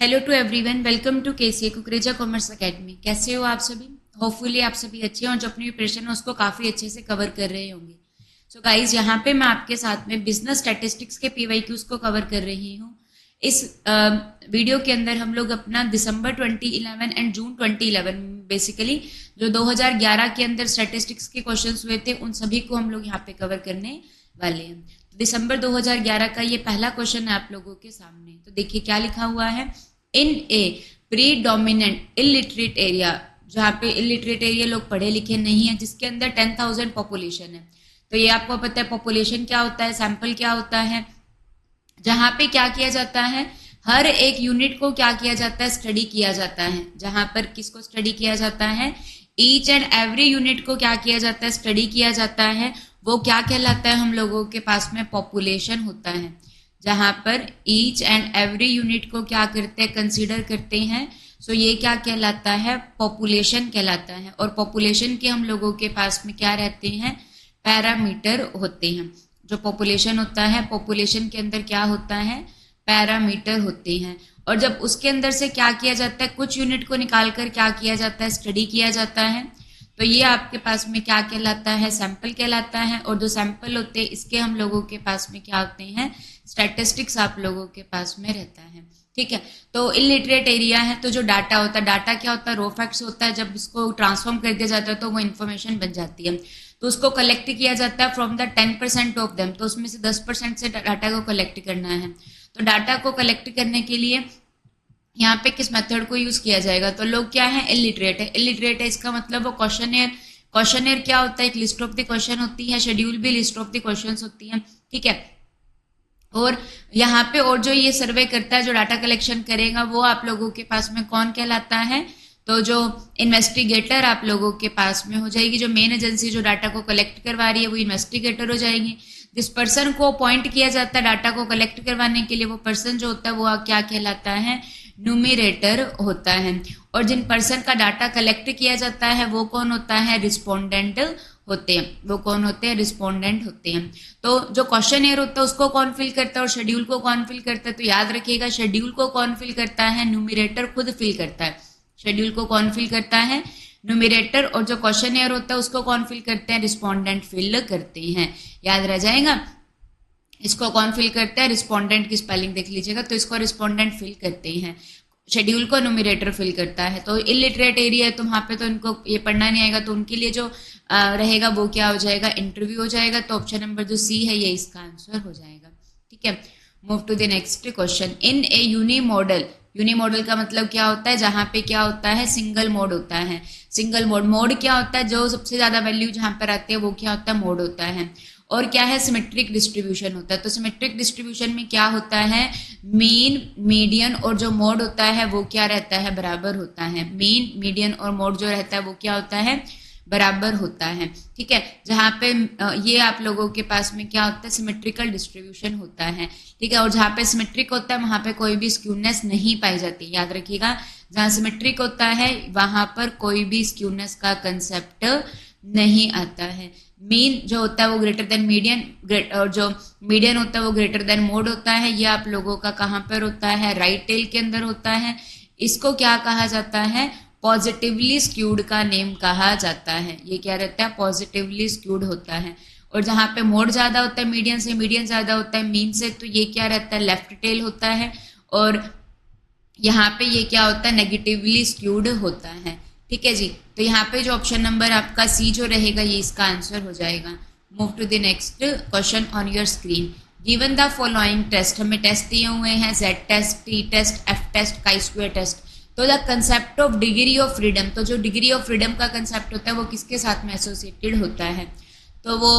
Hello to everyone, welcome to KCA Kukreja commerce academy. कैसे हो आप सभी? होपफुली आप सभी अच्छे हैं और जो अपनी प्रिपरेशन है उसको काफ़ी अच्छे से कवर कर रहे होंगे। सो गाइज, यहाँ पे मैं आपके साथ में बिजनेस स्टैटिस्टिक्स के पीवाईक्यूज को कवर कर रही हूँ। इस वीडियो के अंदर हम लोग अपना दिसंबर 2011 एंड जून 2011 बेसिकली जो 2011 के अंदर स्टैटिस्टिक्स के क्वेश्चंस हुए थे उन सभी को हम लोग यहाँ पे कवर करने वाले हैं। दिसंबर 2011 का ये पहला क्वेश्चन है आप लोगों के सामने। तो देखिए क्या लिखा हुआ है। इन ए प्रीडोमिनेंट इलिटरेट एरिया, जहाँ पे इलिटरेट एरिया लोग पढ़े लिखे नहीं है, जिसके अंदर 10,000 पॉपुलेशन है। तो ये आपको पता है पॉपुलेशन क्या होता है, सैंपल क्या होता है। जहाँ पे क्या किया जाता है, हर एक यूनिट को क्या किया जाता है, स्टडी किया जाता है। जहाँ पर किसको स्टडी किया जाता है, ईच एंड एवरी यूनिट को क्या किया जाता है, स्टडी किया जाता है। वो क्या कहलाता है, हम लोगों के पास में पॉपुलेशन होता है। जहाँ पर ईच एंड एवरी यूनिट को क्या करते हैं, कंसीडर करते हैं। सो ये क्या कहलाता है, पॉपुलेशन कहलाता है। और पॉपुलेशन के हम लोगों के पास में क्या रहते हैं, पैरामीटर होते हैं। जो पॉपुलेशन होता है, पॉपुलेशन के अंदर क्या होता है, पैरामीटर होते हैं। और जब उसके अंदर से क्या किया जाता है, कुछ यूनिट को निकालकर क्या किया जाता है, स्टडी किया जाता है। तो ये आपके पास में क्या कहलाता है, सैंपल कहलाता है। और जो सैंपल होते हैं इसके हम लोगों के पास में क्या होते हैं, स्टैटिस्टिक्स आप लोगों के पास में रहता है। ठीक है, तो इलिटरेट एरिया है तो जो डाटा होता है, डाटा क्या होता है, रो फैक्ट्स होता है। जब इसको ट्रांसफॉर्म कर दिया जाता है तो वो इन्फॉर्मेशन बन जाती है। तो उसको कलेक्ट किया जाता है फ्रॉम द 10% ऑफ देम। तो उसमें से 10% से डाटा को कलेक्ट करना है। तो डाटा को कलेक्ट करने के लिए यहाँ पे किस मेथड को यूज किया जाएगा, तो लोग क्या है, इलिटरेट है। इलिटरेट है इसका मतलब वो क्वेश्चनर। क्वेश्चनर क्या होता है, एक लिस्ट ऑफ द क्वेश्चन होती है, शेड्यूल भी लिस्ट ऑफ द क्वेश्चंस होती है। ठीक है, और यहाँ पे और जो ये सर्वे करता है, जो डाटा कलेक्शन करेगा, वो आप लोगों के पास में कौन कहलाता है, तो जो इन्वेस्टिगेटर आप लोगों के पास में हो जाएगी। जो मेन एजेंसी जो डाटा को कलेक्ट करवा रही है वो इन्वेस्टिगेटर हो जाएंगे। जिस पर्सन को अपॉइंट किया जाता है डाटा को कलेक्ट करवाने के लिए, वो पर्सन जो होता है वो क्या कहलाता है, न्यूमरेटर होता है। और जिन पर्सन का डाटा कलेक्ट किया जाता है वो कौन होता है, रिस्पोंडेंट होते हैं। वो कौन होते हैं, रिस्पोंडेंट होते हैं। तो जो क्वेश्चनर होता है उसको कौन फिल करता है और शेड्यूल को कौन फिल करता है, तो याद रखिएगा शेड्यूल को कौन फिल करता है, न्यूमरेटर खुद फिल करता है। शेड्यूल को कौन फिल करता है, न्यूमरेटर। और जो क्वेश्चनर होता है उसको कौन फिल करते हैं, रिस्पोंडेंट फिल करते हैं। याद रह जाएगा। इसको कौन फिल करता है, रिस्पोंडेंट की स्पेलिंग देख लीजिएगा। तो इसको रिस्पोंडेंट फिल करते हैं, शेड्यूल को न्यूमरेटर फिल करता है। तो इलिटरेट एरिया है तो वहाँ पे तो इनको ये पढ़ना नहीं आएगा, तो उनके लिए जो रहेगा वो क्या हो जाएगा, इंटरव्यू हो जाएगा। तो ऑप्शन नंबर जो सी है ये इसका आंसर हो जाएगा। ठीक है, move to the next question. In a unimodal, unimodal का मतलब क्या होता है, जहाँ पे क्या होता है, सिंगल मोड होता है। सिंगल मोड, मोड क्या होता है, जो सबसे ज्यादा वैल्यू जहाँ पर आती है वो क्या होता है, मोड होता है। और क्या है, सिमेट्रिक डिस्ट्रीब्यूशन होता है। तो सिमेट्रिक डिस्ट्रीब्यूशन में क्या होता है, मीन, मीडियन और जो मोड होता है वो क्या रहता है, बराबर होता है। मीन, मीडियन और मोड जो रहता है वो क्या होता है, बराबर होता है। ठीक है, जहाँ पे ये आप लोगों के पास में क्या होता है, सिमेट्रिकल डिस्ट्रीब्यूशन होता है। ठीक है, और जहाँ पे सिमेट्रिक होता है वहां पे कोई भी स्क्यूनेस नहीं पाई जाती। याद रखिएगा, जहाँ सिमेट्रिक होता है वहां पर कोई भी स्क्यूनेस का कंसेप्ट नहीं आता है। मीन जो होता है वो ग्रेटर देन मीडियन, और जो मीडियन होता है वो ग्रेटर देन मोड होता है। ये आप लोगों का कहाँ पर होता है, राइट टेल के अंदर होता है। इसको क्या कहा जाता है, पॉजिटिवली स्क्यूड का नेम कहा जाता है। ये क्या रहता है, पॉजिटिवली स्क्यूड होता है। और जहाँ पे मोड ज्यादा होता है, मीडियन से, मीडियन ज्यादा होता है मीन से, तो ये क्या रहता है, लेफ्ट टेल होता है। और यहाँ पे ये क्या होता है, नेगेटिवली स्क्यूड होता है। ठीक है जी, तो यहाँ पे जो ऑप्शन नंबर आपका सी जो रहेगा ये इसका आंसर हो जाएगा। Move to the next question on your screen. Given the following test, हमें टेस्ट दिए हुए हैं, Z test, T test, F test, chi square test. तो the concept of degree of freedom, तो जो डिग्री ऑफ फ्रीडम का concept होता है वो किसके साथ में एसोसिएटेड होता है, तो वो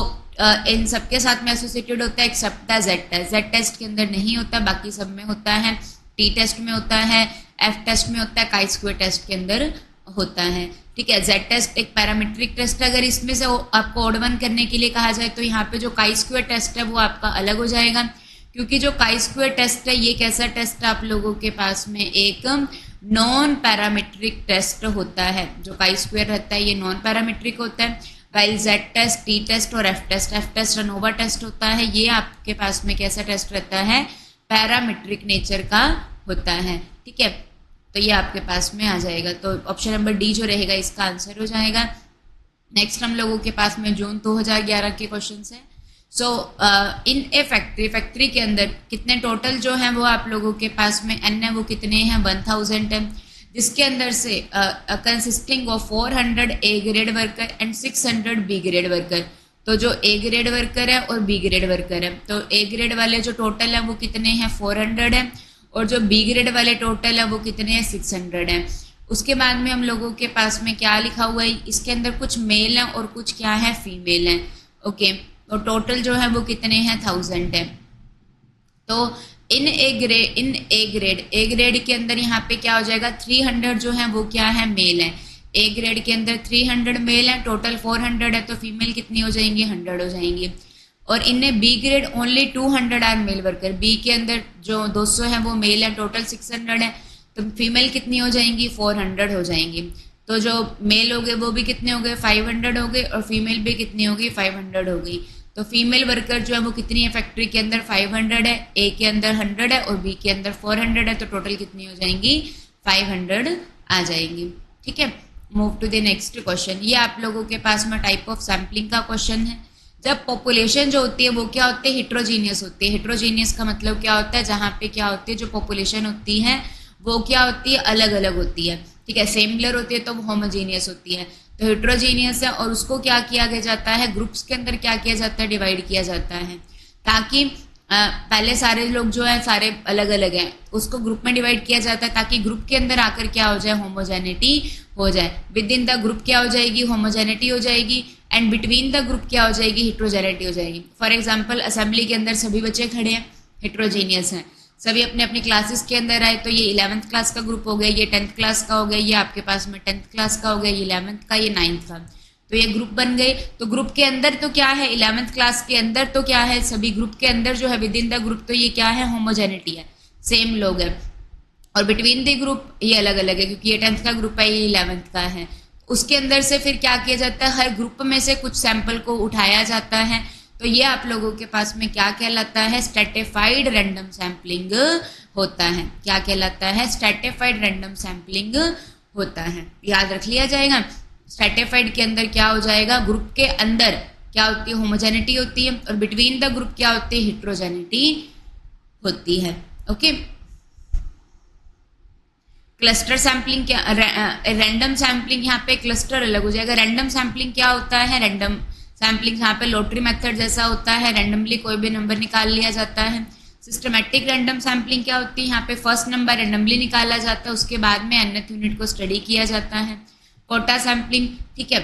इन सबके साथ में एसोसिएटेड होता है except the Z test. Z test के अंदर नहीं होता, बाकी सब में होता है। टी टेस्ट में होता है, एफ टेस्ट में होता है, काई स्क्वायर टेस्ट के अंदर होता है। ठीक है, जेड टेस्ट एक पैरामीट्रिक टेस्ट है। अगर इसमें से आपको ऑड वन करने के लिए कहा जाए तो यहाँ पे जो काई स्क्वायर टेस्ट है वो आपका अलग हो जाएगा, क्योंकि जो काई स्क्वायर टेस्ट है ये कैसा टेस्ट है, आप लोगों के पास में एक नॉन पैरामीट्रिक टेस्ट होता है। जो काई स्क्वायर रहता है ये नॉन पैरामीट्रिक होता है, while Z test, T test और एफ टेस्ट अनोवा टेस्ट होता है, ये आपके पास में कैसा टेस्ट रहता है, पैरामीट्रिक नेचर का होता है, ठीक है। तो ये आपके पास में आ जाएगा, तो ऑप्शन नंबर डी जो रहेगा इसका आंसर हो जाएगा। नेक्स्ट हम लोगों के पास में जून 2011 के क्वेश्चन है। सो इन ए फैक्ट्री, फैक्ट्री के अंदर कितने टोटल जो है वो आप लोगों के पास में एन है वो कितने हैं, 1000 है, जिसके अंदर से consisting of 400 A grade worker and 600 B grade worker. तो जो ए ग्रेड वर्कर है और बी ग्रेड वर्कर है, तो ए ग्रेड वाले जो टोटल है वो कितने हैं, 400 है, और जो बी ग्रेड वाले टोटल है वो कितने हैं, 600 है। उसके बाद में हम लोगों के पास में क्या लिखा हुआ है, इसके अंदर कुछ मेल हैं और कुछ क्या है, फीमेल हैं, ओके। तो टोटल जो है वो कितने हैं, 1000 है। तो इन ए ग्रेड के अंदर यहाँ पे क्या हो जाएगा, 300 जो है वो क्या है, मेल है। ए ग्रेड के अंदर 300 मेल है, टोटल 400 है, तो फीमेल कितनी हो जाएंगी, 100 हो जाएंगी। और इनमें B grade only 200 are male worker, B के अंदर जो 200 है वो मेल है, टोटल 600 है, तो फीमेल कितनी हो जाएंगी, 400 हो जाएंगी। तो जो मेल हो गए वो भी कितने हो गए, 500 हो गए, और फीमेल भी कितनी हो गई, 500 हो गई। तो फीमेल वर्कर जो है वो कितनी है, फैक्ट्री के अंदर 500 है, ए के अंदर 100 है और बी के अंदर 400 है, तो टोटल कितनी हो जाएंगी, 500 आ जाएंगी, ठीक है। Move to the next question. ये आप लोगों के पास में टाइप ऑफ सैम्पलिंग का क्वेश्चन है। जब पॉपुलेशन जो होती है वो क्या होती है, हिट्रोजीनियस होती है। हिट्रोजीनियस का मतलब क्या होता है, जहाँ पे क्या होती है, जो पॉपुलेशन होती है वो क्या होती है, अलग अलग होती है, ठीक है। सिमिलर होती है तो वो होमोजीनियस होती है। तो हिट्रोजीनियस है और उसको क्या किया जाता है, ग्रुप्स के अंदर क्या किया जाता है, डिवाइड किया जाता है, ताकि पहले सारे लोग जो है सारे अलग अलग हैं, उसको ग्रुप में डिवाइड किया जाता है ताकि ग्रुप के अंदर आकर क्या हो जाए, होमोजेनिटी हो जाए। विद इन द ग्रुप क्या हो जाएगी, होमोजेनिटी हो जाएगी, एंड बिटवीन द ग्रुप क्या हो जाएगी, हिट्रोजेनिटी हो जाएगी। फॉर एग्जाम्पल असेंबली के अंदर सभी बच्चे खड़े हैं, हिट्रोजीनियस हैं, सभी अपने अपनी क्लासेस के अंदर आए, तो ये 11th क्लास का ग्रुप हो गया, ये 10th क्लास का हो गया, ये आपके पास में 10th क्लास का हो गया, ये 11th का, ये 9th का, तो ये ग्रुप बन गए। तो ग्रुप के अंदर तो क्या है, 11th क्लास के अंदर तो क्या है, सभी ग्रुप के अंदर जो है विद इन द ग्रुप तो ये क्या है, होमोजेनिटी है, सेम लोग है। और बिटवीन द ग्रुप ये अलग अलग है, क्योंकि ये 10th का ग्रुप है, ये 11th का है। उसके अंदर से फिर क्या किया जाता है, हर ग्रुप में से कुछ सैंपल को उठाया जाता है, तो ये आप लोगों के पास में क्या कहलाता है, स्ट्रेटिफाइड रैंडम सैम्पलिंग होता है। क्या कहलाता है, स्ट्रेटिफाइड रैंडम सैम्पलिंग होता है, याद रख लिया जाएगा। स्ट्रेटिफाइड के अंदर क्या हो जाएगा, ग्रुप के अंदर क्या होती है, होमोजेनिटी होती है, और बिटवीन द ग्रुप क्या होती है, हिट्रोजेनिटी होती है, ओके। क्लस्टर सैम्पलिंग क्या, रैंडम सैम्पलिंग, यहाँ पे क्लस्टर अलग हो जाएगा। रैंडम सैम्पलिंग क्या होता है, रैंडम सैम्पलिंग यहाँ पे लॉटरी मेथड जैसा होता है, रैंडमली कोई भी नंबर निकाल लिया जाता है। सिस्टमैटिक रैंडम सैम्पलिंग क्या होती है, यहाँ पे फर्स्ट नंबर रैंडमली निकाला जाता है, उसके बाद में nth यूनिट को स्टडी किया जाता है। कोटा सैम्पलिंग, ठीक है,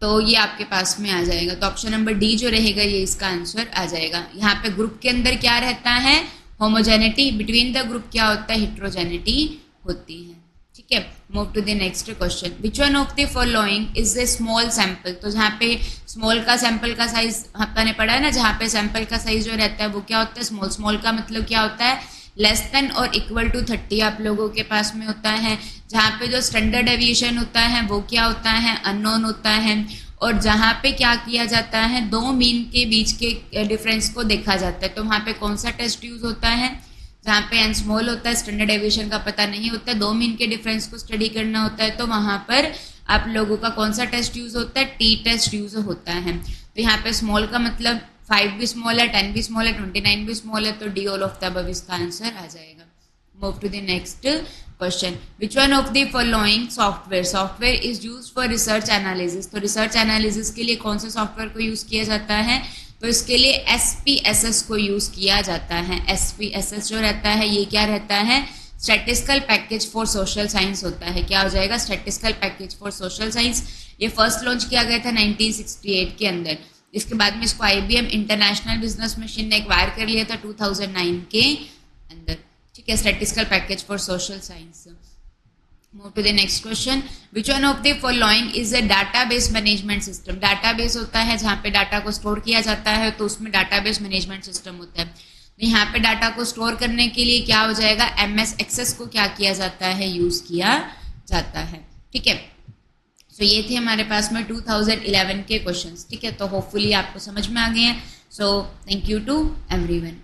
तो ये आपके पास में आ जाएगा। तो ऑप्शन नंबर डी जो रहेगा ये इसका आंसर आ जाएगा। यहाँ पे ग्रुप के अंदर क्या रहता है, होमोजेनिटी, बिटवीन द ग्रुप क्या होता है, हिट्रोजेनिटी होती है, ठीक है। Move to the next question. Which one of the following is a small sample. तो जहाँ पे स्मॉल का सैंपल का साइज आपने पढ़ा है ना, जहाँ पे सैंपल का साइज जो रहता है वो क्या होता है, स्मॉल। स्मॉल का मतलब क्या होता है, लेस देन और इक्वल टू 30 आप लोगों के पास में होता है। जहाँ पे जो स्टैंडर्ड डेविएशन होता है वो क्या होता है, अननोन होता है। और जहाँ पे क्या किया जाता है, दो मीन के बीच के डिफरेंस को देखा जाता है। तो वहाँ पे कौन सा टेस्ट यूज होता है, जहाँ पे एन स्मॉल होता है, स्टैंडर्ड डेविएशन का पता नहीं होता है, दो मीन के डिफरेंस को स्टडी करना होता है, तो वहाँ पर आप लोगों का कौन सा टेस्ट यूज होता है, टी टेस्ट यूज होता है। तो यहाँ पे स्मॉल का मतलब 5 भी स्मॉल है, 10 भी स्मॉल है, 29 भी स्मॉल है, तो D all of the above इसका आंसर आ जाएगा। Move to the next question. Which one of the following software, software is use for research analysis. तो रिसर्च एनालिसिस के लिए कौन से सॉफ्टवेयर को यूज किया जाता है, तो इसके लिए SPSS को यूज किया जाता है। SPSS जो रहता है ये क्या रहता है, statistical package for social science होता है। क्या हो जाएगा, statistical package for social science. ये फर्स्ट लॉन्च किया गया था 1968 के अंदर। इसके बाद में इसको IBM इंटरनेशनल बिजनेस मशीन ने एक्वायर कर लिया था 2009 के अंदर, ठीक है, statistical package for social science. Move to the next question. Which one of the following is a database management system. Database होता है जहाँ पे डाटा को स्टोर किया जाता है, तो उसमें डाटाबेस मैनेजमेंट सिस्टम होता है। तो यहाँ पे डाटा को स्टोर करने के लिए क्या हो जाएगा, MS Access को क्या किया जाता है, यूज किया जाता है, ठीक है। सो ये थे हमारे पास में 2011 के क्वेश्चंस, ठीक है। तो होपफुली आपको समझ में आ गए हैं। So thank you to everyone.